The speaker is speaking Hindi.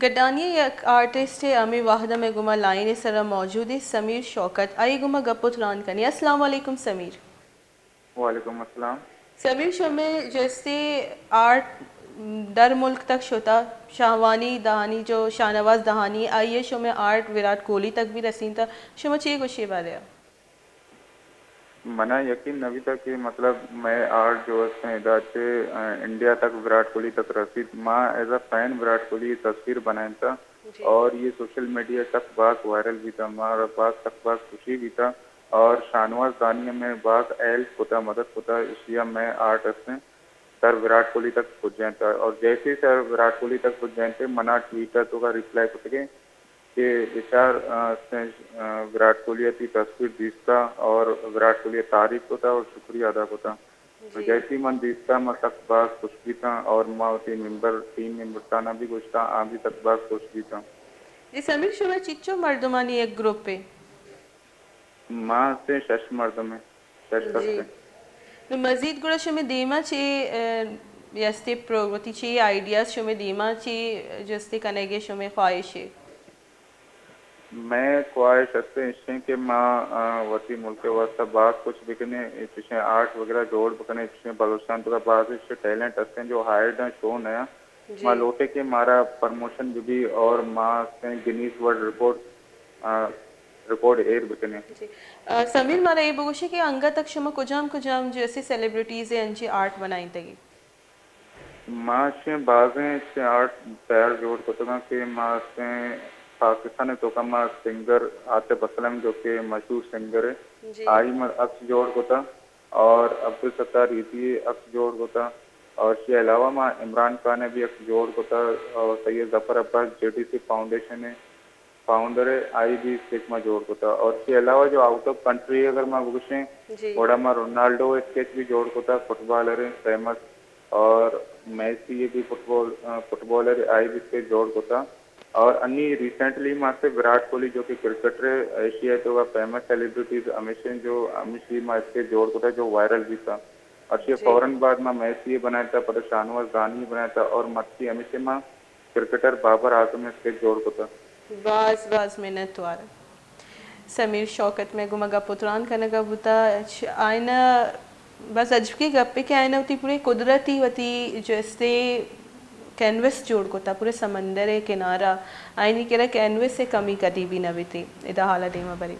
गड्डानी एक आर्टिस्ट है अमी वाहदा में गुमा लाइन सर मौजूद है समीर शौकत आई गुमा गपुतरान कनी। अस्सलाम वालेकुम समीर। वालेकुम अस्सलाम। समीर शो में जैसे आर्ट दर मुल्क तक शोता शाहवानी दहानी जो शाहनवाज दहानी आई है शो में आर्ट विराट कोहली तक भी रसीन था शो में चे कुछ बारे मना यकीन अभी तक कि मतलब मैं आर्ट जो है इधर से इंडिया तक विराट कोहली तक रसीद माँ as a fan Virat Kohli की तस्वीर बनाया था जी और ये सोशल मीडिया तक बात वायरल भी था माँ बात तक बात खुशी भी था और शाहनवाज दानिया में बात हेल्प होता मदद होता इसलिए मैं आर्ट से सर विराट कोहली तक पहुंच जाए था और जैसे ही सर विराट कोहली तक पहुंच जाए थे मना ट्विटर तो का रिप्लाई कर सके कि विचार विराट कोहली की तस्वीर दिसता और विराट कोहली तारीफ होता और शुक्रिया अदा होता तो जी जैसी मन दिसता मैं तक बात खुश भी था और माँ टीम मेंबर था ना भी कुछ था आ भी तक बात खुश भी था। जी समीर शो में चिच्चो मर्दमानी एक ग्रुप पे माँ से शश मर्द में शश जी करते तो मज़ीद गुड़ा शो में दीमा चे यस्ते प्रगति चे आइडियाज़ शो में दीमा चे जस्ते कनेगे शो में ख्वाहिश है मैं ख्वाहिश हस्ते इच्छे कि माँ वती मुल्क वास्ता बात कुछ बिकने इच्छे आर्ट वगैरह जोड़ बकने इच्छे बलोचिस्तान तो का बात इच्छे टैलेंट हस्ते जो हायर्ड हैं शो नया जी माँ लौटे के मारा प्रमोशन भी और माँ से गिनीज वर्ल्ड रिकॉर्ड एयर बकने जी समीर मारा ये बोगोशे कि अंगा तक शमा कुजाम कुजाम जैसे सेलिब्रिटीज़ हैं अंची आर्ट बनाई तगी माँ से बाजें से आर्ट तैयार जोड़ को कि माँ से पाकिस्तान तो का माँ सिंगर आतिफ असलम जो कि मशहूर सिंगर है जी आई मर अक्स जोड़ को था और अब्दुल सत्तार रीति अक्स जोड़ को था और इसके अलावा माँ इमरान खान ने भी अक्स जोड़ को था और सैयद जफर अब्बास जेटीसी फाउंडेशन है फाउंडर है आई भी स्केच में जोड़ को था और इसके अलावा जो आउट ऑफ कंट्री अगर मैं पूछें जी थोड़ा मैं रोनाल्डो स्केच भी जोड़ को था फुटबॉलर है फेमस और मेसी ये भी फुटबॉलर आई भी स्केच जोड़ को था और अन्य रिसेंटली माँ से विराट कोहली जो कि क्रिकेटर है एशिया तो का फेमस सेलिब्रिटीज अमित सिंह माँ इसके जोड़ को था जो वायरल भी था और ये जी फौरन बाद में मैसी बनाया था पर शाहनवाज दानी बनाया था और मक्की अमित सिंह क्रिकेटर बाबर आजम इसके जोड़ को था। बाज बाज मेहनत वार समीर शौकत में गुमा गपुतरान का नगा बुता आयना बस अजब की गप्पे के आयना होती पूरे कुदरती वती जैसे कैनवस जोड़ को था पूरे समंदर है किनारा आईनी कह रहा कैनवस से कमी कदी भी न भी थी इदा हाल देमा बरी